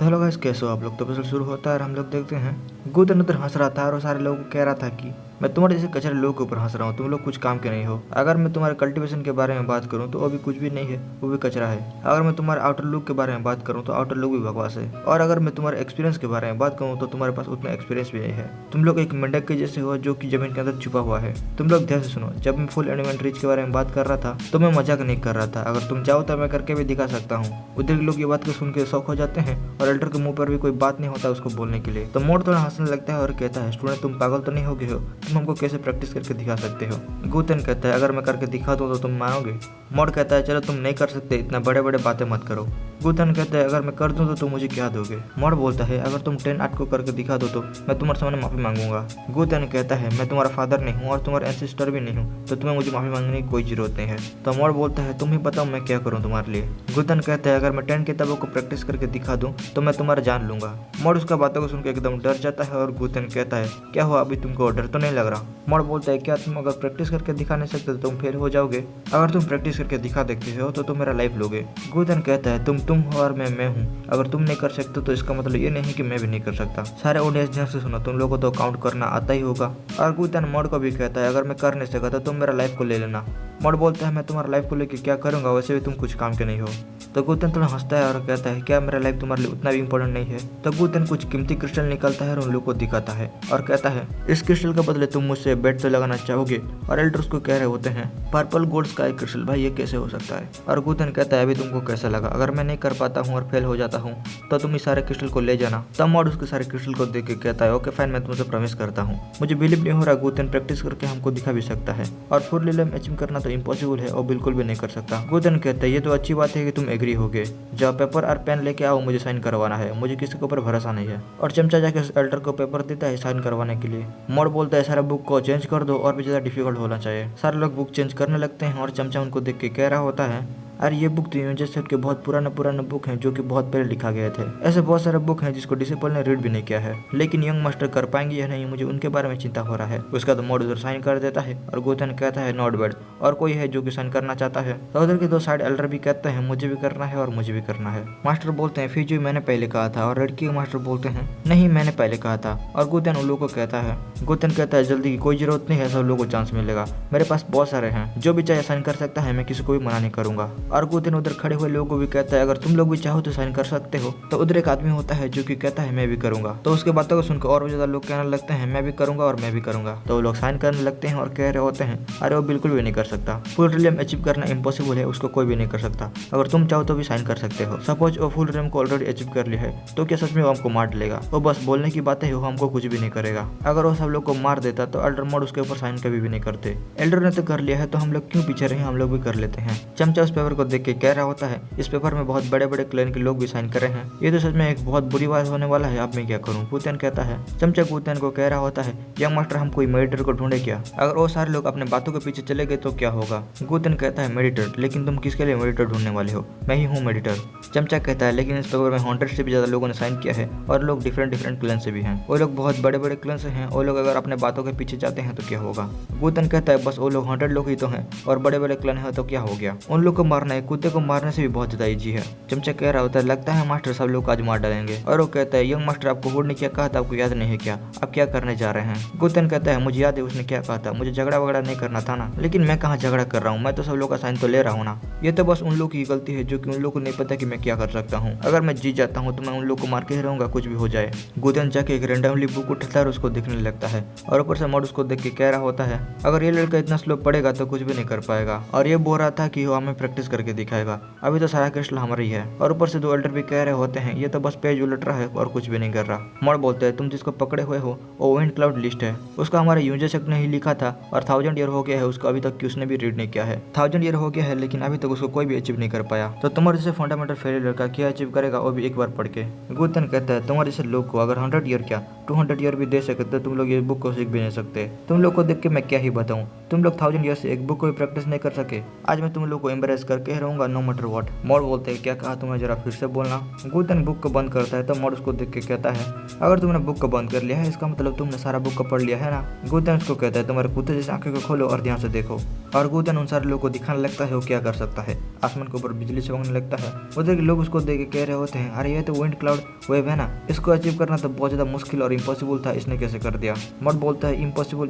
तो hello guys, कैसे हो आप लोग। तो एपिसोड शुरू होता है और हम लोग देखते हैं गुतन उधर हंस रहा था और सारे लोगों को कह रहा था कि मैं तुम्हारे जैसे कचरे लोगों के ऊपर हंस रहा हूँ, तुम लोग कुछ काम के नहीं हो। अगर मैं तुम्हारे कल्टीवेशन के बारे में बात करूँ तो वो भी कुछ भी नहीं है, वो भी कचरा है। अगर मैं तुम्हारे आउटर लुक के बारे में बात करूँ तो आउटर लुक भी बकवास है। और अगर मैं तुम्हारे एक्सपीरियंस के बारे में बात करूँ तो तुम्हारे पास उतना एक्सपीरियंस भी नहीं है। तुम लोग एक मेंढक के जैसे हो जो कि जमीन के अंदर छुपा हुआ है। तुम लोग ध्यान से सुनो, जब मैं फुल एनिमेंट रीच के बारे में बात कर रहा था तो मैं मजाक नहीं कर रहा था। अगर तुम चाहो तो मैं करके भी दिखा सकता हूँ। उधर के लोग ये बात को सुन के शौक हो जाते हैं और एल्डर के मुंह पर भी कोई बात नहीं होता उसको बोलने के लिए। तो मोड थोड़ा हंसने लगता है और कहता है, स्टूडेंट तुम पागल तो नहीं हो गए हो, तुम हमको कैसे प्रैक्टिस करके दिखा सकते हो। गुतन कहता है, अगर मैं करके दिखा दूँ तो तुम मानोगे। मोड कहता है, चलो तुम नहीं कर सकते, इतना बड़े बड़े बातें मत करो। गुतन कहता है, अगर मैं कर दूं तो तुम मुझे क्या दोगे। मोड बोलता है, अगर तुम 10 आर्ट को करके दिखा दो तो मैं तुम्हारे सामने माफी मांगूंगा। गुतन कहता है, मैं तुम्हारा फादर नहीं हूँ और तुम्हारा एंसेस्टर भी नहीं हूँ, तो तुम्हें मुझे माफी मांगने की कोई जरूरत नहीं है। तो मोड बोलता है, तुम ही बताओ मैं क्या करूँ तुम्हारे लिए। गुतन कहता है, अगर मैं 10 किताबों को प्रैक्टिस करके दिखा दूं तो मैं तुम्हारा जान लूंगा। मोड उसका बातों को सुनकर एकदम डर जाता है और गुतन कहता है, क्या हुआ, अभी तुमको डर तो नहीं लग रहा। मोड बोलता है, क्या तुम अगर प्रैक्टिस करके दिखा नहीं सकते तो तुम फेल हो जाओगे। अगर तुम प्रैक्टिस करके दिखा देखते हो तो तुम मेरा लाइफ लोगे। गुतन कहता है, तुम हो और मैं हूँ। अगर तुम नहीं कर सकते तो इसका मतलब ये नहीं कि मैं भी नहीं कर सकता। सारे ऑडियंस ध्यान से सुनो, तुम लोगों को तो काउंट करना आता ही होगा। और गुतन मोड को भी कहता है, अगर मैं कर नहीं सका तो तुम मेरा लाइफ को ले लेना। मोड बोलता है, मैं तुम्हारा लाइफ को लेकर क्या करूंगा, वैसे भी तुम कुछ काम के नहीं हो। तो गुतन थोड़ा हंसता है और कहता है, क्या मेरा लाइफ तुम्हारे लिए उतना भी इंपॉर्टेंट नहीं है। तो गुतन कुछ कीमती क्रिस्टल निकालता है और उन लोग को दिखाता है और कहता है, इस क्रिस्टल के बदले तुम मुझसे बेट तो लगाना चाहोगे। और एल्डर्स को कह रहे होते हैं, पर्पल गोल्ड स्काई क्रिस्टल, भाई ये कैसे हो सकता है। और गुतन कहता है, अभी तुमको कैसा लगा, अगर मैं नहीं कर पाता हूँ और फेल हो जाता हूँ तो तुम इस सारे क्रिस्टल को ले जाना। तब मोड उसके सारे क्रिस्टल को देख के कहता है, ओके फाइन, मैं तुमसे प्रॉमिस करता हूँ। मुझे बिलीव नहीं हो रहा, गुतन प्रैक्टिस करके हमको दिखा भी सकता है और फुल रिलेम अचीव करना तो इम्पॉसिबल है और बिल्कुल भी नहीं कर सकता। गुतन कहता है, ये तो अच्छी बात है कि तुम एग्री हो गए, जाओ पेपर और पेन लेके आओ, मुझे साइन करवाना है, मुझे किसी के ऊपर भरोसा नहीं है। और चमचा जाके एल्डर को पेपर देता है साइन करवाने के लिए। मोड बोलता है, सारा बुक को चेंज कर दो और भी ज्यादा डिफिकल्ट होना चाहिए। सारे लोग बुक चेंज करने लगते हैं और चमचा उनको देख के कह रहा होता है, अरे ये बुक तो यूनिवर्सिटी सेट के बहुत पुराने बुक हैं जो कि बहुत पहले लिखा गए थे। ऐसे बहुत सारे बुक हैं जिसको डिसिपल ने रीड भी नहीं किया है, लेकिन यंग मास्टर कर पाएंगे या नहीं, मुझे उनके बारे में चिंता हो रहा है। उसका तो मोड उधर साइन कर देता है और गुतन कहता है, नॉट बैड। और कोई है जो कि साइन करना चाहता है। तो उधर के दो साइड एल्डर भी कहते हैं, मुझे भी करना है और मुझे भी करना है। मास्टर बोलते हैं, फिर जो मैंने पहले कहा था। और लड़की के मास्टर बोलते हैं, नहीं मैंने पहले कहा था। और गुतन उन लोगों को कहता है, गुतन कहता है, जल्दी की कोई जरूरत नहीं है, सब लोगों को चांस मिलेगा, मेरे पास बहुत सारे हैं, जो भी चाहे साइन कर सकता है, मैं किसी को भी मना नहीं करूंगा। और गुतन उधर खड़े हुए लोगों को भी कहता है, अगर तुम लोग भी चाहो तो साइन कर सकते हो। तो उधर एक आदमी होता है जो कि कहता है, मैं भी करूंगा। तो उसके बातों को सुनकर और भी ज्यादा लोग कहने लगते हैं, मैं भी करूंगा और मैं भी करूंगा। तो वो लोग साइन करने लगते हैं और कह रहे होते हैं, अरे वो बिल्कुल भी नहीं कर सकता, फुल रिलेम अचीव करना इम्पॉसिबल है, उसको कोई भी नहीं कर सकता। अगर तुम चाहो तो भी साइन कर सकते हो। सपोज वो फुल रिलेम को ऑलरेडी अचीव कर लिया है तो क्या सच में वो हमको मार लेगा। वो बस बोलने की बातें है, वो हमको कुछ भी नहीं करेगा। अगर वो सब लोग को मार देता तो एल्डर मोड उसके ऊपर साइन कभी भी नहीं करते। एल्डर ने तो कर लिया है तो हम लोग क्यों पीछे रहे, हम लोग भी कर लेते हैं। चमचा उस पेपर को देख के कह रहा होता है, इस पेपर में बहुत बड़े बड़े क्लैन के लोग भी साइन कर रहे हैं, ये तो सच में एक बहुत बुरी बात होने वाला है, अब मैं क्या करूं। गुतन कहता है, चमचा गुतन को कह रहा होता है, यंग मास्टर हम कोई मेडिटर को ढूंढे क्या, अगर वो सारे लोग अपने बातों के पीछे चले गए तो क्या होगा। गुतन कहता है, मेडिटर, लेकिन तुम किसके लिए मेडिटर ढूंढने वाले हो, मैं ही हूँ मेडिटर। चमचा कहता है, लेकिन इस पेपर में 100 से भी ज्यादा लोगों ने साइन किया है और लोग डिफरेंट क्लैन से भी हैं, वो लोग बहुत बड़े बड़े क्लैन से हैं, वो लोग अगर अपने बातों के पीछे जाते हैं तो क्या होगा। गुतन कहता है, बस वो लोग 100 लोग ही तो हैं और बड़े बड़े क्लैन है तो क्या हो गया, उन लोग को मारना है कुत्ते को मारने से भी बहुत ज्यादा ईजी है। चमचा कह रहा होता है, लगता है मास्टर सब लोग आज मार डालेंगे। और वो कहता है, यंग मास्टर आपको हुड ने क्या कहा था, आपको याद नहीं है क्या, आप क्या करने जा रहे हैं। गुतन कहता है, मुझे याद है उसने क्या कहा था, मुझे झगड़ा वगड़ा नहीं करना था ना, लेकिन मैं कहाँ झगड़ा कर रहा हूँ, मैं तो सब लोग का साइन तो ले रहा हूँ ना। ये तो बस उन लोग की गलती है जो कि उन लोग को नहीं पता कि मैं क्या कर सकता हूँ। अगर मैं जीत जाता हूँ तो मैं उन लोग को मार के ही रहूंगा, कुछ भी हो जाए। गुतन जाके एक रेंडमली बुक उठाता है और उसको देखने लगता है और ऊपर से मोड उसको देख के कह रहा होता है, अगर ये लड़का इतना स्लो पढ़ेगा तो कुछ भी नहीं कर पाएगा। और ये बोल रहा था कि वो हमें प्रैक्टिस करके दिखाएगा, अभी तो सारा क्रिस्टल हमारा ही है। और ऊपर से दो एल्डर भी कह रहे होते हैं, ये तो बस पेज उलट रहा है और कुछ भी नहीं कर रहा। मोड बोलते हैं, तुम जिसको पकड़े हुए हो वो विंड क्लाउड लिस्ट है, उसका हमारे यूजर सेक्ट ने ही लिखा था और 1000 ईयर हो गया है उसको, अभी तक कि उसने भी रीड नहीं किया है। 1000 ईयर हो गया है लेकिन अभी तक उसको कोई भी अचीव नहीं कर पाया। तो तुम्हारे जैसे फंडामेंटल फेलियर का क्या अचीव करेगा, वो भी एक बार पढ़ के। गुतन कहता है, तुम्हारे जैसे लोग को अगर 100 ईयर क्या 200 ईयर भी दे सके तो तुम लोग ये बुक को सीख भी नहीं सकते। तुम लोग को देख के मैं क्या ही बताऊं, तुम लोग 1000 ईयर से एक बुक को भी प्रैक्टिस नहीं कर सके। आज मैं तुम लोग को एम्बरेस करके रहूंगा नो मैटर व्हाट। मॉड बोलते हैं क्या कहा तुमने, जरा फिर से बोलना। गुतन बुक को बंद करता है तो मॉड उसको देख के कहता है अगर तुमने बुक को बंद कर लिया है इसका मतलब तुमने सारा बुक को पढ़ लिया है ना। गुतन उसको कहता है तुम्हारे कुत्ते जैसे आंखें को खोलो और ध्यान से देखो। और गुतन उन सारे लोगों को दिखाने लगता है वो क्या कर सकता है। आसमान के ऊपर बिजली चमकने लगता है। उधर के लोग उसको देख के कह रहे होते हैं अरे ये तो विंड क्लाउड वेव है ना, इसको अचीव करना तो बहुत ज्यादा मुश्किल और इम्पॉसिबल था, इसने कैसे कर दिया। मॉड बोलता है इम्पॉसिबल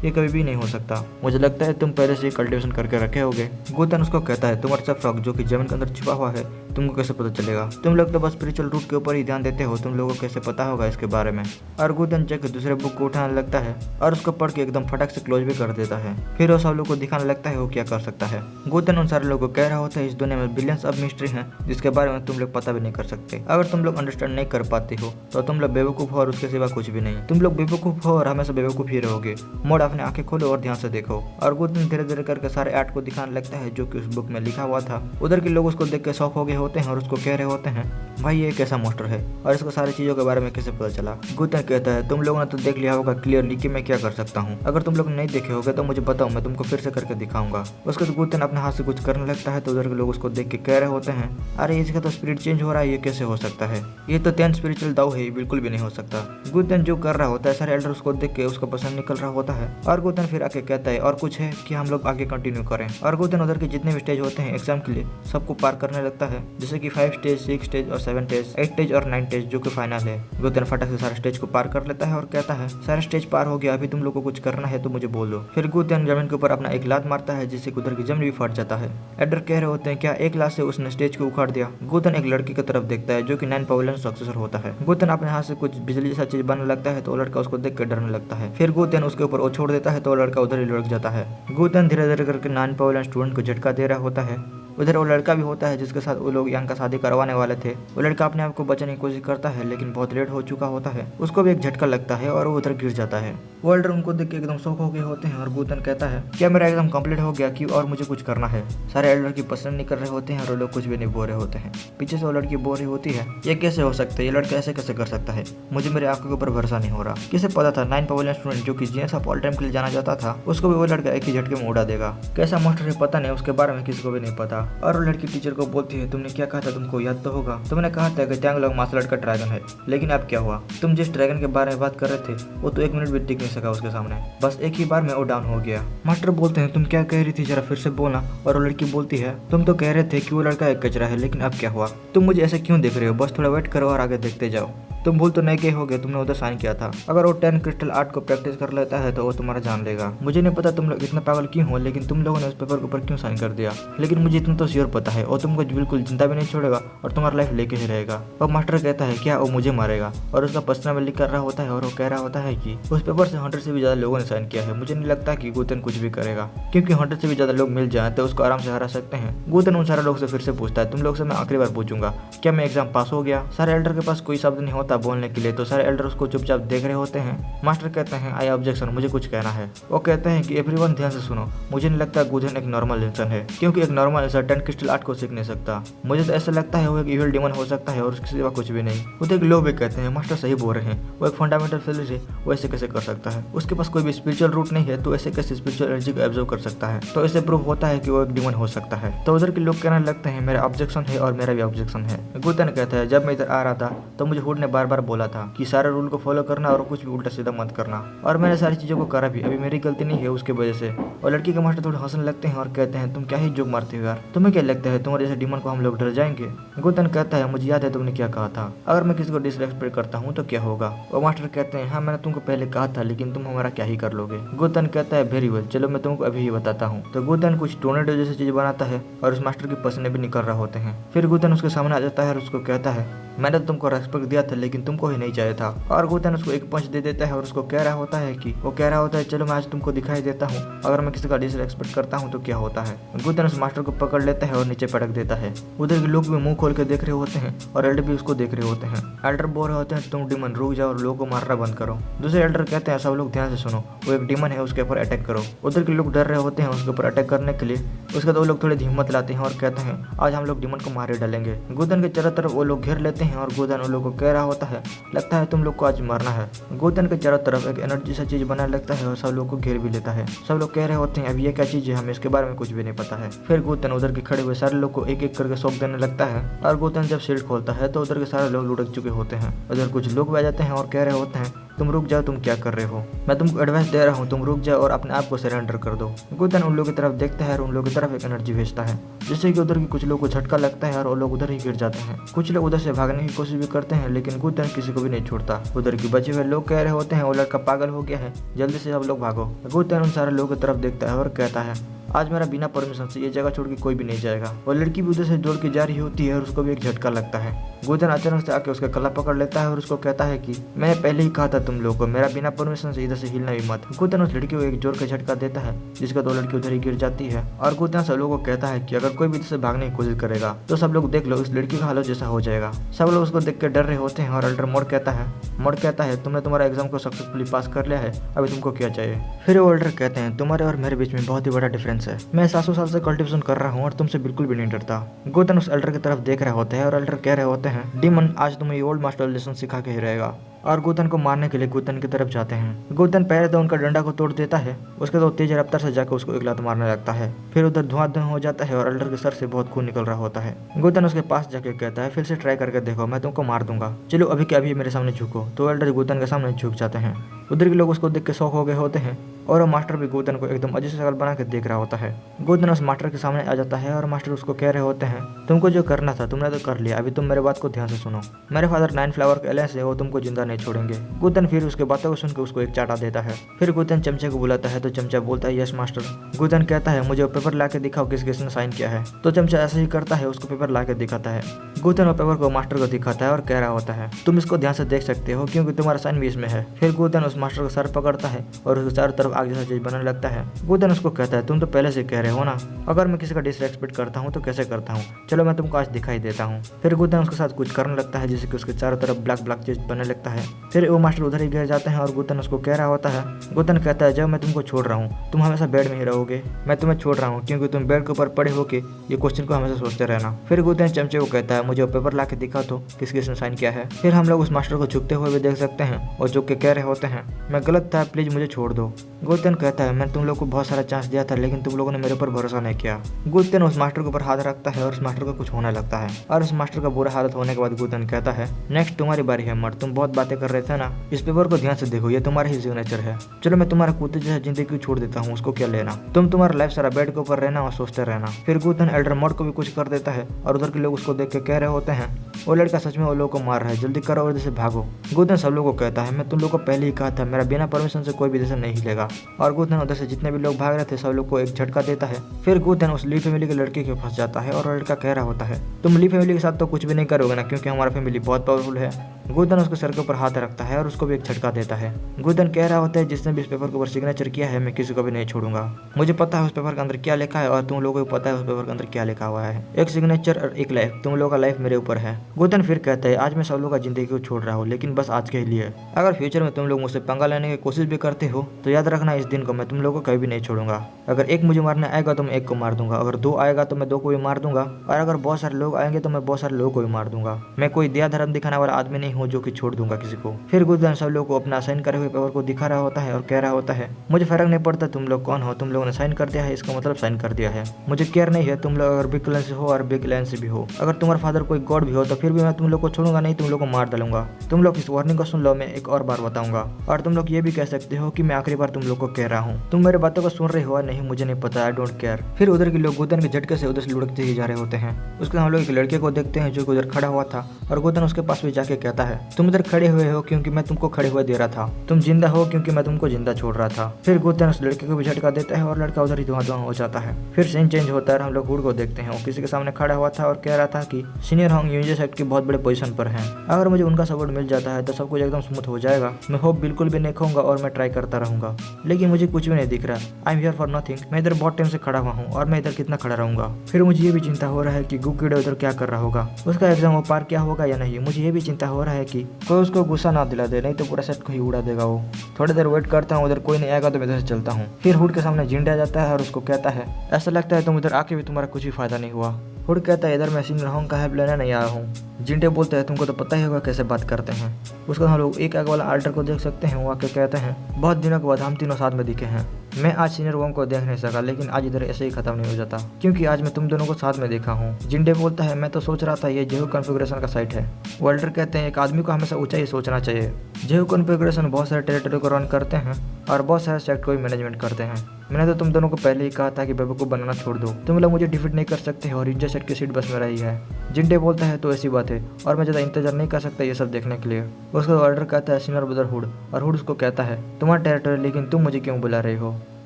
ये कभी भी नहीं हो सकता, मुझे लगता है तुम पहले से ही कल्टीवेशन करके रखे होगे। गुतन उसको कहता है तुम्हारा सब फ्रॉग जो कि जमीन के अंदर छिपा हुआ है तुमको कैसे पता चलेगा, तुम लोग तो बस स्पिरिचुअल रूट के ऊपर ही ध्यान देते हो, तुम लोगों को कैसे पता होगा इसके बारे में। और गुतन जाकर दूसरे बुक को उठाने लगता है और उसको पढ़ के एकदम फटक से क्लोज भी कर देता है। फिर वो सब लोग को दिखाने लगता है वो क्या कर सकता है। गुतन उन सारे लोगों को कह रहा होता है इस दुनिया में बिलियंस ऑफ मिस्ट्री हैं जिसके बारे में तुम लोग पता भी नहीं कर सकते। अगर तुम लोग अंडरस्टैंड नहीं कर पाते हो तो तुम लोग बेवकूफ हो और उसके सिवा कुछ भी नहीं, तुम लोग बेवकूफ हो और हमेशा बेवकूफ ही रहोगे। मोड अपने आंखें खोलो और ध्यान से देखो। और गुतन धीरे धीरे करके सारे आर्ट को दिखाने लगता है जो कि उस बुक में लिखा हुआ था। उधर के लोग उसको देख के शौक हो गए होते हैं और उसको कह रहे होते हैं भाई ये कैसा मोस्टर है और इसको सारी चीजों के बारे में कैसे पता चला। गुतन कहता है तुम लोगों ने तो देख लिया होगा क्लियरली कि मैं क्या कर सकता हूँ, अगर तुम लोग नहीं देखे होगे तो मुझे बताओ, मैं तुमको फिर से करके दिखाऊंगा। उसके बाद गुतन अपने हाथ से कुछ करने लगता है तो उधर के लोग उसको देख के कह रहे होते हैं अरे इसका तो स्पिरिट चेंज हो रहा है, ये कैसे हो सकता है, ये तो 10 स्पिरिचुअल दाव है, बिल्कुल भी नहीं हो सकता। गुतन जो कर रहा होता है सारे एल्डर उसको देख के उसको पसंद निकल रहा होता है। और गुतन फिर आके कहता है और कुछ है कि हम लोग आगे कंटिन्यू करें। और गुतन उधर के जितने भी स्टेज होते हैं एग्जाम के लिए सबको पार करने लगता है, जैसे कि 5 स्टेज, 6 स्टेज और 7 स्टेज, 8 स्टेज और 9 स्टेज जो कि फाइनल है। गुतन फटक से सारे स्टेज को पार कर लेता है और कहता है सारे स्टेज पार हो गया, अभी तुम लोग को कुछ करना है तो मुझे बोल दो। फिर गुतन जमीन के ऊपर अपना एक लात मारता है जिससे उधर की जमीन भी फट जाता है। एल्डर कह रहे होते हैं क्या एक लात से उसने स्टेज को उखाड़ दिया। गुतन एक लड़की की तरफ देखता है जो कि 9 पवेलियन सक्सेसर होता है। गुतन अपने हाथ से कुछ बिजली जैसा चीज बनने लगता है तो वो लड़का उसको देख कर डरने लगता है। फिर गुतन उसके ऊपर वो छोड़ देता है तो वो लड़का उधर ही लुढ़क जाता है। गुतन धीरे धीरे करके 9 पवेलियन स्टूडेंट को झटका दे रहा होता है। उधर वो लड़का भी होता है जिसके साथ वो लोग यांग का शादी करवाने वाले थे। वो लड़का अपने आप को बचाने की कोशिश करता है लेकिन बहुत लेट हो चुका होता है, उसको भी एक झटका लगता है और वो उधर गिर जाता है। वो एल्डर उनको देख के एकदम शौक हो गए होते हैं और गुतन कहता है क्या मेरा एकदम कंप्लीट हो गया कि और मुझे कुछ करना है। सारे एल्डर की पसंद नहीं कर रहे होते हैं और वो लोग कुछ भी नहीं बोल रहे होते हैं। पीछे से वो लड़की बोल रही होती है ये कैसे हो सकता है, ये लड़का ऐसे कैसे कर सकता है, मुझे मेरे आंखों के ऊपर भरोसा नहीं हो रहा। किसे पता था 9 पवेलियन स्टूडेंट जो कि जीनियस ऑफ ऑल टाइम के लिए जाना जाता था उसको भी वो लड़का एक ही झटके में उड़ा देगा। कैसा मास्टर है पता नहीं, उसके बारे में किसी को भी नहीं पता। और वो लड़की टीचर को बोलती है तुमने क्या कहा था, तुमको याद तो होगा, तुमने कहा था कि टैंगलॉन्ग मार्शल आर्ट का ड्रैगन है, लेकिन अब क्या हुआ, तुम जिस ड्रैगन के बारे में बात कर रहे थे वो तो 1 मिनट भी टिक नहीं सका उसके सामने, बस एक ही बार में वो डाउन हो गया। मास्टर बोलते हैं तुम क्या कह रही थी, जरा फिर से बोलना। और वो लड़की बोलती है तुम तो कह रहे थे कि वो लड़का एक कचरा है, लेकिन अब क्या हुआ, तुम मुझे ऐसे क्यों देख रहे हो, बस थोड़ा वेट करो और आगे देखते जाओ। तुम भूल तो नहीं गए होगे, तुमने उधर साइन किया था, अगर वो 10 क्रिस्टल आर्ट को प्रैक्टिस कर लेता है तो वो तुम्हारा जान लेगा। मुझे नहीं पता तुम लोग इतना पागल क्यों हो, लेकिन तुम लोगों ने उस पेपर के ऊपर क्यों साइन कर दिया, लेकिन मुझे इतना तो श्योर पता है और तुमको बिल्कुल जिंदा भी नहीं छोड़ेगा और तुम्हारा लाइफ लेके ही रहेगा। और मास्टर कहता है क्या वो मुझे मारेगा, और उसका पर्सनल में लिख कर रहा होता है और वो कह रहा होता है कि उस पेपर से 100 से भी ज्यादा लोगों ने साइन किया है, मुझे नहीं लगता कि गुतन कुछ भी करेगा, क्योंकि 100 से भी ज्यादा लोग मिल जाए तो उसको आराम से हरा सकते हैं। गुतन उन सारे लोग से फिर से पूछता है तुम लोग से मैं आखिरी बार पूछूंगा क्या मैं एग्जाम पास हो गया। सारे एल्डर के पास कोई शब्द नहीं होता बोलने के लिए तो सारे एल्डर उसको चुपचाप देख रहे होते हैं। मास्टर कहते हैं आई ऑब्जेक्शन, मुझे कुछ कहना है। वो कहते हैं कि एवरीवन ध्यान से सुनो, मुझे नहीं लगता गुतन एक नॉर्मल इंसान है, क्योंकि एक नॉर्मल इंसान 10 क्रिस्टल आर्ट को सीख नहीं सकता। मुझे तो ऐसा लगता है वो एक इविल डीमन हो सकता है और उसके सिवा कुछ भी नहीं। उधर लोग भी कहते हैं मास्टर सही बोल रहे हैं, वो एक फंडामेंटल फिजिक्स है, वो ऐसे कैसे कर सकता है, उसके पास कोई भी स्पिरिचुअल रूट नहीं है तो ऐसे कैसे स्पिरिचुअल एनर्जी को एब्जॉर्ब कर सकता है, तो इससे प्रूव होता है कि वो एक डीमन हो सकता है। तो उधर के लोग कहने लगते हैं मेरा ऑब्जेक्शन है और मेरा भी ऑब्जेक्शन है। गुतन कहता है जब मैं इधर आ रहा था तो मुझे हुड ने बार बार बोला था कि सारे रूल को फॉलो करना और कुछ भी उल्टा सीधा मत करना, और मैंने सारी चीजों को करा भी, अभी मेरी गलती नहीं है उसके वजह से। और लड़की के मास्टर थोड़े हंसने लगते हैं और कहते हैं तुम क्या ही जोक मारते हो यार, तुम्हें क्या लगता है तुम्हारे जैसे डीमन को हम लोग डर जाएंगे। गुतन कहता है मुझे याद है तुमने क्या कहा था, अगर मैं किसी को डिसरेस्पेक्ट करता हूँ तो क्या होगा। वो मास्टर कहते हैं हाँ मैंने तुमको पहले कहा था लेकिन तुम हमारा क्या ही कर लोगे। गुतन कहता है वेरी वेल, चलो मैं तुमको अभी ही बताता हूँ। तो गुतन कुछ टोर्नेडो जैसी चीज बनाता है और उस मास्टर के पसीने भी निकल रहा होते हैं। फिर गुतन उसके सामने आ जाता है और उसको कहता है मैंने तुमको रेस्पेक्ट दिया था लेकिन तुमको ही नहीं चाहिए था। और गुतन उसको एक पंच दे देता है और उसको कह रहा होता है कि वो कह रहा होता है चलो मैं आज तुमको दिखाई देता हूँ अगर मैं किसी का डिसरेस्पेक्ट करता हूँ तो क्या होता है। गुतन उस मास्टर को पकड़ लेता है और नीचे पटक देता है। उधर के लोग भी मुंह खोल के देख रहे होते हैं और एल्डर भी उसको देख रहे होते हैं। एल्डर बोल रहे होते हैं तुम डीमन रुक जाओ और लोगों को मारना बंद करो। दूसरे एल्डर कहते हैं सब लोग ध्यान से सुनो, वो एक डीमन है उसके ऊपर अटैक करो। उधर के लोग डर रहे होते हैं उसके ऊपर अटैक करने के लिए। उसके बाद वो लोग थोड़ी हिम्मत लाते हैं और कहते हैं आज हम लोग डीमन को मारे डालेंगे। गुतन के चारों तरफ वो लोग घेर लेते हैं हैं और गोदन उन लोगों को कह रहा होता है, लगता है तुम लोग को आज मरना है। गोदन के चारों तरफ एक एनर्जी सा चीज बनाने लगता है और सब लोग को घेर भी लेता है। सब लोग कह रहे होते हैं अब ये क्या चीज है, हमें इसके बारे में कुछ भी नहीं पता है। फिर गोदन उधर के खड़े हुए सारे लोग को एक एक करके शॉक देने लगता है और गोदन जब शील्ड खोलता है तो उधर के सारे लोग लुढ़क चुके होते हैं। उधर कुछ लोग भी आ जाते हैं और कह रहे होते हैं, तुम रुक जाओ, तुम क्या कर रहे हो, मैं तुमको एडवाइस दे रहा हूँ, तुम रुक जाओ और अपने आप को सरेंडर कर दो। गोदन उन लोगों की तरफ देखता है और उन लोगों की तरफ एक एनर्जी भेजता है, जिससे कि उधर की कुछ लोगों को झटका लगता है और वो लोग उधर ही गिर जाते हैं। कुछ लोग उधर से भागने की कोशिश भी करते हैं लेकिन गोदन किसी को भी नहीं छोड़ता। उधर के बचे हुए लोग कह रहे होते हैं वो लड़का पागल हो गया है, जल्दी से सब लोग भागो। गोदन उन सारे लोगों की तरफ देखता है और कहता है, आज मेरा बिना परमिशन से ये जगह छोड़ के कोई भी नहीं जाएगा। और लड़की भी उधर से दौड़ के जा रही होती है और उसको भी एक झटका लगता है। गोदन अचानक से आके उसका गला पकड़ लेता है और उसको कहता है कि मैंने पहले ही कहा था तुम लोगों को, मेरा बिना परमिशन से इधर से हिलना भी मत। गोदन उस लड़की को एक जोर का झटका देता है जिसका दो लड़की उधर ही गिर जाती है और गोदन सब लोगों को कहता है कि अगर कोई भी इधर से भागने की कोशिश करेगा तो सब लोग देख लो इस लड़की का हालत जैसा हो जाएगा। सब लोग उसको देख के डर रहे होते हैं और अल्टर मोड कहता है तुमने तुम्हारा एग्जाम को सक्सेसफुली पास कर लिया है, अभी तुमको क्या चाहिए। फिर वो अल्टर कहते हैं तुम्हारे और मेरे बीच में बहुत ही बड़ा डिफरेंस है, मैं 700 साल से कल्टिवेशन कर रहा हूँ और तुमसे बिल्कुल भी नहीं डरता। गोदन उस अल्टर की तरफ देख रहे होते हैं और अल्टर कह रहे होते हैं, डीमन आज तुम्हें ओल्ड मास्टर लेसन सिखा के ही रहेगा। और गोदन को मारने के लिए गोदन की तरफ जाते हैं। गोदन पहले तो उनका डंडा को तोड़ देता है, उसके बाद तेज रफ्तार से जाकर उसको एक लात मारने लगता है। फिर उधर धुआं हो जाता है और अल्टर के सर से बहुत खून निकल रहा होता है। गोदन उसके पास जाके कहता है, फिर से ट्राई करके देखो, मैं तुमको मार दूंगा, चलो अभी के अभी मेरे सामने झुको। तो अल्टर गोदन के सामने झुक जाते हैं। उधर के लोग उसको देख के शौक हो गए होते हैं और वो मास्टर भी गोदन को एकदम अजीब सी शक्ल बना के देख रहा होता है। गोदन उस मास्टर के सामने आ जाता है और मास्टर उसको कह रहे होते हैं, तुमको जो करना था तुमने तो कर लिया, अभी तुम मेरे बात को ध्यान से सुनो। मेरे फादर 9 फ्लावर के एलायंस है, वो तुमको जिंदा नहीं छोड़ेंगे। गोदन फिर उसके बातों को सुनकर उसको एक चाटा देता है। फिर गोदन चमचे को बुलाता है तो चमचा बोलता है, यस मास्टर। गोदन कहता है, मुझे वो पेपर ला के दिखाओ किस किसने साइन किया है। तो चमचा ऐसा ही करता है, उसको पेपर ला के दिखाता है। गोदन वो पेपर को मास्टर को दिखाता है और कह रहा होता है, तुम इसको ध्यान से देख सकते हो क्योंकि तुम्हारा साइन भी इसमें है। फिर गोदन उस मास्टर का सर पकड़ता है और उसके चारों तरफ आग जैसा चीज बनने लगता है। गोदन उसको कहता है, तुम तो पहले से कह रहे हो ना, अगर मैं किसी का डिसरेस्पेक्ट करता हूँ तो कैसे करता हूँ, चलो मैं तुमको आज दिखाई देता हूँ। फिर गोदन उसके साथ कुछ करने लगता है जिससे कि उसके चारों तरफ ब्लैक ब्लैक चीज बनने लगता है। फिर वो मास्टर उधर ही गिर जाते हैं और गोदन उसको कह रहा होता है, गोदन कहता है, जब मैं तुमको छोड़ रहा हूँ तुम हमेशा बेड में ही रहोगे, मैं तुम्हें छोड़ रहा हूँ क्योंकि तुम बेड के ऊपर पड़े होके ये क्वेश्चन को हमेशा सोचते रहना। फिर गोदन चमचे को कहता है, मुझे पेपर ला के दिखा दो किस किसने साइन किया है। फिर हम लोग उस मास्टर को झुकते हुए भी देख सकते हैं और झुक के कह रहे होते हैं, मैं गलत था, प्लीज मुझे छोड़ दो। गोदन कहता है, मैं तुम लोग को बहुत सारा चांस दिया था लेकिन तुम लोगों ने मेरे ऊपर भरोसा नहीं किया। गोदन उस मास्टर के ऊपर हाथ रखता है और उस मास्टर को कुछ होने लगता है और उस मास्टर का बुरा हालत होने के बाद गोदन कहता है, नेक्स्ट तुम्हारी बारी है मर्द, तुम बहुत बातें कर रहे थे ना, इस पेपर को ध्यान से देखो, ये तुम्हारा ही सिग्नेचर है। चलो मैं तुम्हारा कुत्ते जैसा जिंदगी छोड़ देता हूँ, उसको क्या लेना, तुम तुम्हारा लाइफ सारा बेड के ऊपर रहना और सोचते रहना। फिर गोदन एल्डर मोड को भी कुछ कर देता है और उधर के लोग उसको देख के कह रहे होते हैं, वो लड़का सच में वो लोग को मार रहा है, जल्दी करो और इधर से भागो। गोदन सब लोगों को कहता है, मैं तुम लोग को पहले ही कहा था, मेरा बिना परमिशन से कोई भी इधर से नहीं हिलेगा। और गोदन उधर से जितने भी लोग भाग रहे थे सब लोग को एक झटका देता है। फिर गोदन उस ली फैमिली के लड़के के फंस जाता है और लड़का कह रहा होता है, तुम ली फैमिली के साथ तो कुछ भी नहीं करोगे ना क्योंकि हमारा फैमिली बहुत पावरफुल है। गोदन उसके सर के ऊपर हाथ रखता है और उसको भी एक झटका देता है। गोदन कह रहा होता है, जिसने भी इस पेपर के ऊपर सिग्नेचर किया है मैं किसी को भी नहीं छोड़ूंगा, मुझे पता है उस पेपर के अंदर क्या लिखा है और तुम लोगों को पता है उस पेपर के अंदर क्या लिखा हुआ है, एक सिग्नेचर और एक लाइफ, तुम लोगों का लाइफ मेरे ऊपर है। गोदन फिर कहता है, आज मैं सब लोगों का जिंदगी को छोड़ रहा हूँ लेकिन बस आज के लिए, अगर फ्यूचर में तुम लोग मुझसे पंगा लेने की कोशिश भी करते हो तो याद रखना इस दिन को मैं तुम लोगों को कभी भी नहीं छोड़ूंगा। अगर एक मुझे मारने आएगा तो मैं एक को मार दूंगा, अगर 2 आएगा तो मैं 2 को भी मार दूंगा और अगर बहुत सारे लोग आएंगे तो मैं बहुत सारे लोगों को भी मार दूंगा। मैं कोई दया धर्म दिखाने वाला आदमी नहीं हूँ जो कि छोड़ दूंगा किसी को। फिर गोदन सब लोग को अपना साइन करे हुए पेपर को दिखा रहा होता है और कह रहा होता है, मुझे फर्क नहीं पड़ता तुम लोग कौन हो, तुम लोगों ने साइन कर दिया है इसका मतलब साइन कर दिया है, मुझे केयर नहीं है तुम लोग अगर बिग क्लैन से हो और बिग क्लैन से भी हो, अगर तुम्हारा फादर कोई गॉड भी हो तो फिर भी मैं तुम लोग को छोड़ूंगा नहीं, तुम लोग को मार डालूंगा। तुम लोग इस वार्निंग को सुन लो, मैं एक और बार बताऊंगा और तुम लोग ये भी कह सकते हो कि मैं आखिरी बार तुम लोग को कह रहा हूँ, तुम मेरे बातों को सुन रहे हो नहीं मुझे नहीं पता, आई डोंट केयर। फिर उधर के लोग गोदन के झटके से उधर से लुढ़कते ही जा रहे होते हैं। उसके हम लोग एक लड़के को देखते हैं जो उधर खड़ा हुआ था और गोदन उसके पास भी जाके कहता है, तुम इधर खड़े हुए हो क्योंकि मैं तुमको खड़े हुए दे रहा था, तुम जिंदा हो क्योंकि मैं तुमको जिंदा छोड़ रहा था। फिर गोदन उस लड़के को भी झटका देता है और लड़का उधर ही धुआं हो जाता है। फिर सीन चेंज होता है, हम लोग हुड को देखते हैं, वो किसी के सामने खड़ा हुआ था और कह रहा था कि सीनियर होंग यूनियन सेक्ट की बहुत बड़े पोजीशन पर हैं, अगर मुझे उनका सपोर्ट मिल जाता है तो सब कुछ एकदम स्मूथ हो जाएगा, मैं होप बिल्कुल भी नहीं खोऊंगा और मैं ट्राई करता रहूंगा, लेकिन मुझे कुछ भी नहीं दिख रहा, I am here for nothing, मैं इधर बहुत टाइम से खड़ा हुआ हूँ और मैं इधर कितना खड़ा रहूंगा। फिर मुझे ये भी चिंता हो रहा है कि गुकिडो उधर क्या कर रहा होगा, उसका एग्जाम वो पार किया होगा या नहीं, मुझे ये भी चिंता हो रहा है कि कोई उसको गुस्सा ना दिला दे, नहीं तो पूरा सेट को ही उड़ा देगा वो। थोड़ी देर वेट करता हूँ, उधर कोई नहीं आएगा तो मैं इधर से चलता हूँ। फिर हुड के सामने जिंडा जाता है और उसको कहता है, ऐसा लगता है तुम इधर आके भी तुम्हारा कुछ भी फायदा नहीं हुआ, हुड कहता है इधर मैं सीनियर होंग का हेल्प लेने नहीं आया हूँ। जिंटे बोलते हैं तुमको तो पता ही होगा कैसे बात करते हैं। उसके बाद हम लोग एक आगे वाला आल्टर को देख सकते हैं। वो आके कहते हैं बहुत दिनों के बाद हम तीनों साथ में दिखे हैं। मैं आज सीनियर वोंग को देख नहीं सका, लेकिन आज इधर ऐसे ही खत्म नहीं हो जाता क्योंकि आज मैं तुम दोनों को साथ में देखा हूँ। जिंटे बोलता है मैं तो सोच रहा था ये जेहू कॉन्फ़िगरेशन का साइट है। वाल्टर कहते हैं एक आदमी को हमेशा ऊंचाई सोचना चाहिए। जेहू कॉन्फ़िगरेशन बहुत सारे टेरिटरी को रन करते हैं और बहुत सारे सेक्ट को भी मैनेजमेंट करते हैं। मैंने तो तुम दोनों को पहले ही कहा था कि बेवकूफ बनाना छोड़ दो, तुम लोग मुझे डिफीट नहीं कर सकते और इंजर सेट की सीट बस में रही है। जिंटे बोलता है तो ऐसी बात है और मैं ज़्यादा इंतजार नहीं कर सकता ये सब देखने के लिए। उसका ऑर्डर कहता है सीनियर ब्रदर हुड, और हुड उसको कहता है तुम्हारा टेरिटरी लेकिन तुम मुझे क्यों बुला रहे हो।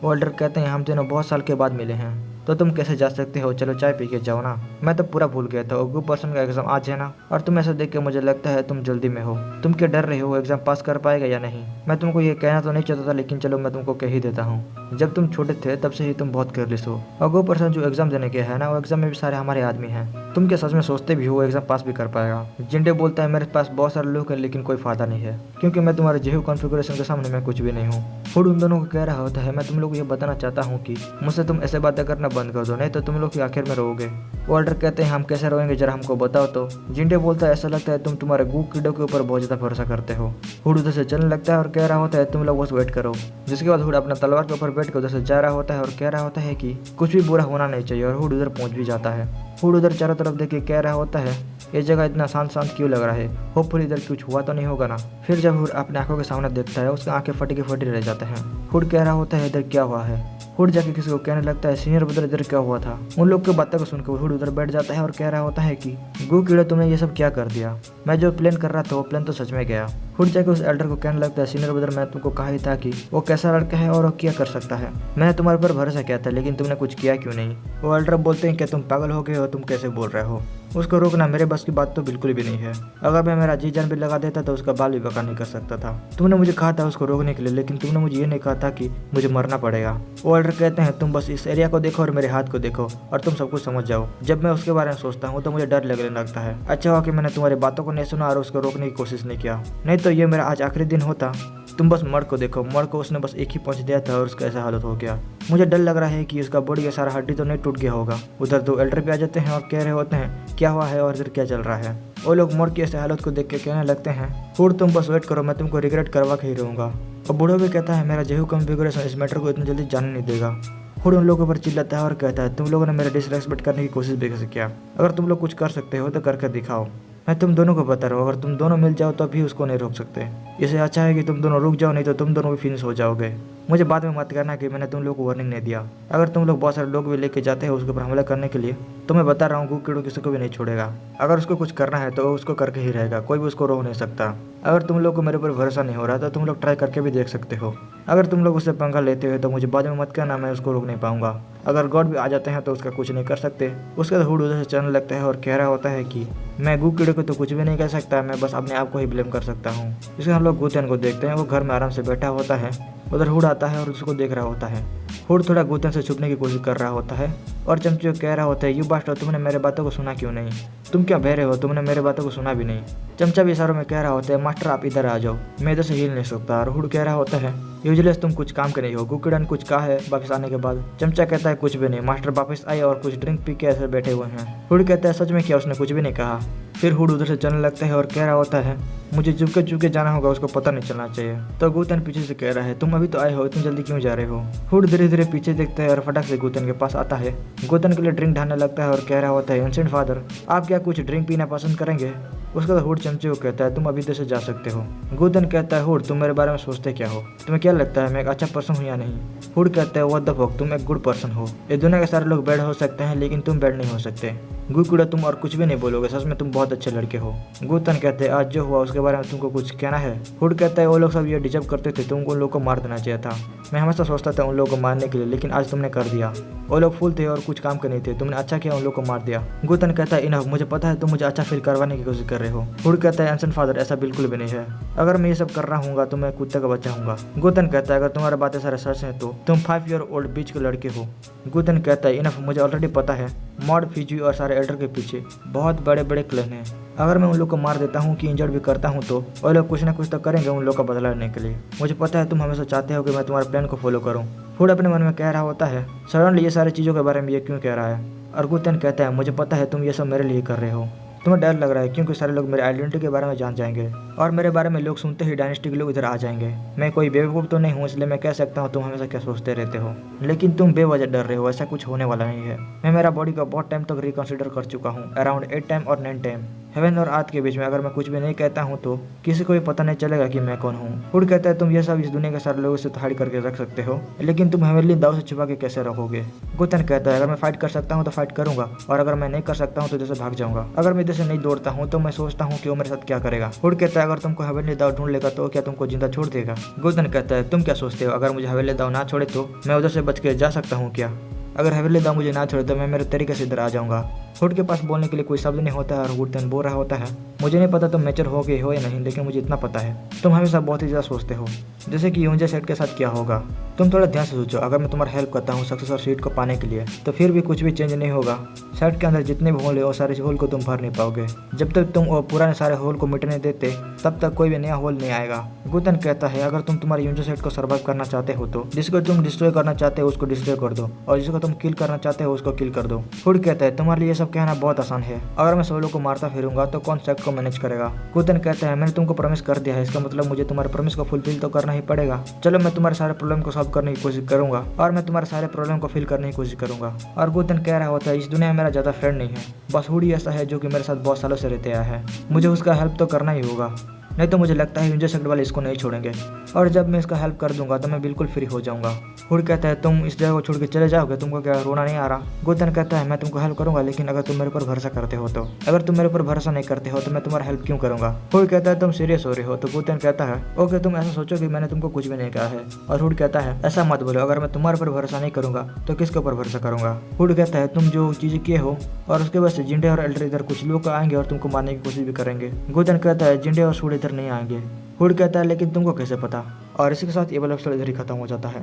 ऑर्डर कहते हैं हम दोनों बहुत साल के बाद मिले हैं तो तुम कैसे जा सकते हो, चलो चाय पी के जाओ ना। मैं तो पूरा भूल गया था ओगू पर्सन का एग्जाम आज है ना, और तुम ऐसा देख के मुझे लगता है तुम जल्दी में हो। तुम क्या डर रहे हो एग्जाम पास कर पाएगा या नहीं। मैं तुमको ये कहना तो नहीं चाहता था, लेकिन चलो मैं तुमको कह ही देता हूँ। जब तुम छोटे थे तब से ही तुम बहुत केयरलेस हो। ओगू पर्सन जो एग्जाम देने गया है ना, वो एग्जाम में भी सारे हमारे आदमी हैं। तुम क्या सच में सोचते भी हो एग्जाम पास भी कर पाएगा। जिंटे बोलता है मेरे पास बहुत सारे लोग हैं लेकिन कोई फायदा नहीं है क्योंकि मैं तुम्हारे जेहू कॉन्फ़िगरेशन के सामने मैं कुछ भी नहीं हूँ। हुड उन दोनों को कह रहा होता है मैं तुम लोग को ये बताना चाहता हूँ कि मुझसे तुम ऐसे बातें करना बंद कर दो, नहीं तो तुम लोग आखिर में रोगे। वॉल्टर कहते हैं हम कैसे रोएंगे जरा हमको बताओ तो। जिंटे बोलता है ऐसा लगता है तुम तुम्हारे गू कीड़ों के ऊपर बहुत ज्यादा भरोसा करते हो। हुड उधर से चलने लगता है और कह रहा होता है तुम लोग बस वेट करो। जिसके बाद हुड अपना तलवार के ऊपर बैठ कर उधर से जा रहा होता है और कह रहा होता है कि कुछ भी बुरा होना नहीं चाहिए, और हुड उधर पहुंच भी जाता है। हुड उधर चारों तरफ देख के कह रहा होता है ये जगह इतना शांत शांत क्यों लग रहा है, होपफुली इधर कुछ हुआ तो नहीं होगा ना। फिर जब हुड अपने आंखों के सामने देखता है उसकी आंखें फटी की फटी रह जाते हैं। हुड कह रहा होता है इधर क्या हुआ है। हुड जाके किसी को कहने लगता है सीनियर ब्रदर इधर क्या हुआ था। उन लोग की बातों को सुनकर हुड उधर बैठ जाता है और कह रहा होता है कि गू कीड़े तुमने ये सब क्या कर दिया। मैं जो प्लान कर रहा था वो प्लान तो सच में गया। हुड जाके उस एल्डर को कहने लगता है सीनियर ब्रदर मैं तुमको कहा ही था कि वो कैसा लड़का है और वो क्या कर सकता है। मैंने तुम्हारे पर भरोसा किया था लेकिन तुमने कुछ किया क्यों नहीं। वो एल्डर बोलते हैं क्या तुम पागल हो गए हो, तुम कैसे बोल रहे हो। उसको रोकना मेरे बस की बात तो बिल्कुल भी नहीं है। अगर मैं मेरा जी जान भी लगा देता तो उसका बाल भी बका नहीं कर सकता था। तुमने मुझे कहा था उसको रोकने के लिए, लेकिन तुमने मुझे ये नहीं कहा था कि मुझे मरना पड़ेगा। वो एल्डर कहते हैं तुम बस इस एरिया को देखो और मेरे हाथ को देखो और तुम सब कुछ समझ जाओ। जब मैं उसके बारे में सोचता हूँ तो मुझे डर लगने लगता है। अच्छा हुआ कि मैंने तुम्हारी बातों को नहीं सुना और उसको रोकने की कोशिश नहीं किया, नहीं तो ये मेरा आज आखिरी दिन होता। तुम बस मर्ड को देखो, मर्ड को उसने बस एक ही पंच दिया था और उसका ऐसा हालत हो गया। मुझे डर लग रहा है कि उसका बॉडी का सारा हड्डी तो नहीं टूट गया होगा। उधर दो एल्डर भी आ जाते हैं और कह रहे होते हैं क्या हुआ है और इधर क्या चल रहा है। वो लोग मर्ड की ऐसे हालत को देख के कहने लगते हैं हुड तुम बस वेट करो, मैं तुमको रिग्रेट करवा के ही रहूंगा। और बूढ़ो भी कहता है मेरा जेहू कॉन्फ़िगरेशन इस मैटर को इतनी जल्दी जाने नहीं देगा। हुड उन लोगों पर चिल्लाता है और कहता है तुम लोगों ने मेरा डिसरेस्पेक्ट करने की कोशिश भी कैसे किया। अगर तुम लोग कुछ कर सकते हो तो करके दिखाओ। मैं तुम दोनों को बता रहा हूँ अगर तुम दोनों मिल जाओ तो भी उसको नहीं रोक सकते। इससे अच्छा है कि तुम दोनों रुक जाओ, नहीं तो तुम दोनों भी फिनिश हो जाओगे। मुझे बाद में मत कहना कि मैंने तुम लोग को वार्निंग नहीं दिया। अगर तुम लोग बहुत सारे लोग भी लेके जाते हैं उसके ऊपर हमला करने के लिए तो मैं बता रहा हूँ गू कीड़ो किसी को भी नहीं छोड़ेगा। अगर उसको कुछ करना है तो उसको करके ही रहेगा, कोई भी उसको रोक नहीं सकता। अगर तुम लोग को मेरे ऊपर भरोसा नहीं हो रहा तो तुम लोग ट्राई करके भी देख सकते हो। अगर तुम लोग उससे पंगा लेते हो तो मुझे बाद में मत कहना, मैं उसको रोक नहीं पाऊंगा। अगर गॉड भी आ जाते हैं तो उसका कुछ नहीं कर सकते। उसके बाद हुड उधर से चलने लगता है और कह रहा होता है कि मैं गू कीड़े को तो कुछ भी नहीं कह सकता, मैं बस अपने आप को ही ब्लेम कर सकता हूँ। इसलिए हम लोग गुतेन को देखते हैं, वो घर में आराम से बैठा होता है। उधर हुड आता है और उसको देख रहा होता है। हुड थोड़ा गुतेन से छुपने की कोशिश कर रहा होता है और चमचे को कह रहा होता है यू बास्टर्ड तुमने मेरे बातों को सुना क्यों नहीं, तुम क्या बहरे हो, तुमने मेरे बातों को सुना भी नहीं। चमचा भी इशारों में कह रहा होता है मास्टर आप इधर आ जाओ, मैं इधर से हिल नहीं सकता। और हुड कह रहा होता है यूजलेस तुम कुछ काम के नहीं हो। गुकीड़ा ने कुछ कहा है वापस आने के बाद। चमचा कहता है कुछ भी नहीं, मास्टर वापस आए और कुछ ड्रिंक पी के ऐसे बैठे हुए हैं। हुड कहता है सच में क्या, उसने कुछ भी नहीं कहा। फिर हुड उधर से चलने लगता है और कह रहा होता है मुझे चुपके चुपके जाना होगा, उसको पता नहीं चलना चाहिए। तो गुतेन पीछे से कह रहा है तुम अभी तो आए हो, इतनी जल्दी क्यों जा रहे हो। हुड धीरे धीरे पीछे देखता है और फटाक से गुतेन के पास आता है। गुतेन के लिए ड्रिंक ढालने लगता है और कह रहा होता है एंसेंट फादर आप क्या कुछ ड्रिंक पीना पसंद करेंगे। उसके बाद हुड चमचे को कहता है तुम अभी इधर से जा सकते हो। गुतेन कहता है हुड तुम मेरे बारे में सोचते क्या हो, तुम्हें क्या लगता है मैं एक अच्छा पर्सन हूँ या नहीं। हुड कहता है व्हाट द फक तुम एक गुड पर्सन हो। ये दुनिया के सारे लोग बैड हो सकते हैं लेकिन तुम बैड नहीं हो सकते। गुकीड़ा तुम और कुछ भी नहीं बोलोगे, सच में तुम बहुत अच्छे लड़के हो। गुतेन कहते हैं आज जो हुआ उसके बारे में तुमको कुछ कहना है। हुड कहता है वो लोग सब ये डिजर्व करते थे, तुमको उन लोग को मार देना चाहिए था। मैं हमेशा सोचता था उन लोगों को मारने के लिए, लेकिन आज तुमने कर दिया। वो लोग फूल थे और कुछ काम के नहीं थे, तुमने अच्छा किया उन लोग को मार दिया। गुतेन कहता है इनफ, मुझे पता है तुम मुझे अच्छा फील करवाने की कोशिश कर रहे हो। हुड कहता है एंसेंट फादर ऐसा बिल्कुल भी नहीं है, अगर मैं ये सब कर रहा हूँ तो मैं कुत्ते का बच्चा हूँ। गुतेन कहता है अगर तुम्हारी बातें सारे सच हैं तो तुम 5 ईयर ओल्ड बीच के लड़के हो। गुतेन कहता है इनफ, मुझे ऑलरेडी पता है मॉड फिजी और सारे एल्डर के पीछे बहुत बड़े बड़े क्लैन हैं। अगर मैं उन लोग को मार देता हूँ कि इंजर्ड भी करता हूँ तो वो लोग कुछ ना कुछ तो करेंगे उन लोग का बदला लेने के लिए। मुझे पता है तुम हमेशा चाहते हो कि मैं तुम्हारे प्लान को फॉलो करूँ। हुड अपने मन में कह रहा होता है सडनली ये सारी चीज़ों के बारे में ये क्यों कह रहा है। और गुतन कहता है मुझे पता है तुम ये सब मेरे लिए कर रहे हो। तुम्हें डर लग रहा है क्योंकि सारे लोग मेरे आइडेंटिटी के बारे में जान जाएंगे और मेरे बारे में लोग सुनते ही डायनेस्टी के लोग इधर आ जाएंगे। मैं कोई बेवकूफ़ तो नहीं हूँ, इसलिए मैं कह सकता हूँ तुम हमेशा क्या सोचते रहते हो, लेकिन तुम बेवजह डर रहे हो। ऐसा कुछ होने वाला नहीं है। मैं मेरा बॉडी का बहुत टाइम तक रिकंसिडर कर चुका हूँ, अराउंड 8 टाइम और 9 टाइम। हेवन और अर्थ के बीच में अगर मैं कुछ भी नहीं कहता हूँ तो किसी को भी पता नहीं चलेगा कि मैं कौन हूँ। हुड कहता है तुम ये सब इस दुनिया के सारे लोगों से हाइड करके रख सकते हो, लेकिन तुम हेवनली दाव से छुपा के कैसे रखोगे। गुतन कहता है अगर मैं फाइट कर सकता हूँ तो फाइट करूंगा, और अगर मैं नहीं कर सकता हूँ तो जैसे भाग जाऊंगा। अगर मैं जैसे नहीं दौड़ता हूँ तो मैं सोचता हूँ कि वो मेरे साथ क्या करेगा। हुड कहता है अगर तुमको हेवनली दाव ढूंढ लेगा तो क्या तुमको जिंदा छोड़ देगा। गुतन कहता है तुम क्या सोचते हो, अगर मुझे हेवनली दाव ना छोड़े तो मैं उधर से बच के जा सकता हूँ क्या। अगर हेवनली दाव मुझे ना छोड़े तो मैं मेरे तरीके से इधर आ जाऊंगा। हुड के पास बोलने के लिए कोई शब्द नहीं होता है और गुतन बोल रहा होता है मुझे नहीं पता तुम मैच्योर हो गए हो या नहीं, लेकिन मुझे इतना पता है तुम हमेशा बहुत ही ज़्यादा सोचते हो, जैसे कि यूंजा सेट के साथ क्या होगा। तुम थोड़ा ध्यान से सोचो, अगर मैं तुम्हारा हेल्प करता हूँ सक्सेस और सीट को पाने के लिए तो फिर भी कुछ भी चेंज नहीं होगा। सेट के अंदर जितने भी होल है वो सारे होल को तुम भर नहीं पाओगे। जब तक तुम वो पुराने सारे होल को मिटने देते तब तक कोई भी नया होल नहीं आएगा। गुतन कहता है अगर तुम तुम्हारे यूंजा सेट को सर्वाइव करना चाहते हो तो जिसको तुम डिस्ट्रॉय करना चाहते हो उसको डिस्ट्रॉय कर दो, और जिसको तुम किल करना चाहते हो उसको किल कर दो। हुड कहता है तुम्हारे लिए ये सब कहना बहुत आसान है, अगर मैं सोलो को मारता फिरूंगा तो कौन सेट को मैनेज करेगा। गुतन कहता है मैंने तुमको प्रॉमिस कर दिया है, इसका मतलब मुझे तुम्हारे प्रॉमिस को फुलफिल तो करना ही पड़ेगा। चलो मैं तुम्हारे सारे प्रॉब्लम को सॉल्व करने की कोशिश करूंगा और मैं तुम्हारे सारे प्रॉब्लम को फिल करने की कोशिश करूंगा। और गुतन कह रहा होता है इस दुनिया में मेरा ज्यादा फ्रेंड नहीं है, बस हुड ही ऐसा है जो कि मेरे साथ बहुत सालों से रहते आया है। मुझे उसका हेल्प तो करना ही होगा, नहीं तो मुझे लगता है यूंजा सेट वाले इसको नहीं छोड़ेंगे, और जब मैं इसका हेल्प कर दूंगा तो मैं बिल्कुल फ्री हो जाऊंगा। हुड कहता है तुम इस जगह को छोड़ के चले जाओगे, तुमको क्या रोना नहीं आ रहा। गुतन कहता है मैं तुमको हेल्प करूंगा, लेकिन अगर तुम मेरे ऊपर भरोसा करते हो तो। अगर तुम मेरे ऊपर भरोसा नहीं करते हो तो मैं तुम्हारा हेल्प क्यों करूंगा। हुड कहता है तुम सीरियस हो रहे हो, तो गुतन कहता है ओके तुम ऐसा सोचो कि मैंने तुमको कुछ भी नहीं कहा है। और हुड कहता है ऐसा मत बोलो, अगर मैं तुम्हारे ऊपर भरोसा नहीं करूंगा तो किसके ऊपर भरोसा करूंगा। हुड कहता है तुम जो चीजें किए हो और उसके बाद से जिंडे और एल्डर इधर कुछ लोग आएंगे और तुमको मारने की कोशिश भी करेंगे। गुतन कहता है जिंडे और सूड इधर नहीं आएंगे। हुड कहता है लेकिन तुमको कैसे पता। और इसी के साथ ये वाला एपिसोड इधर ही खत्म हो जाता है।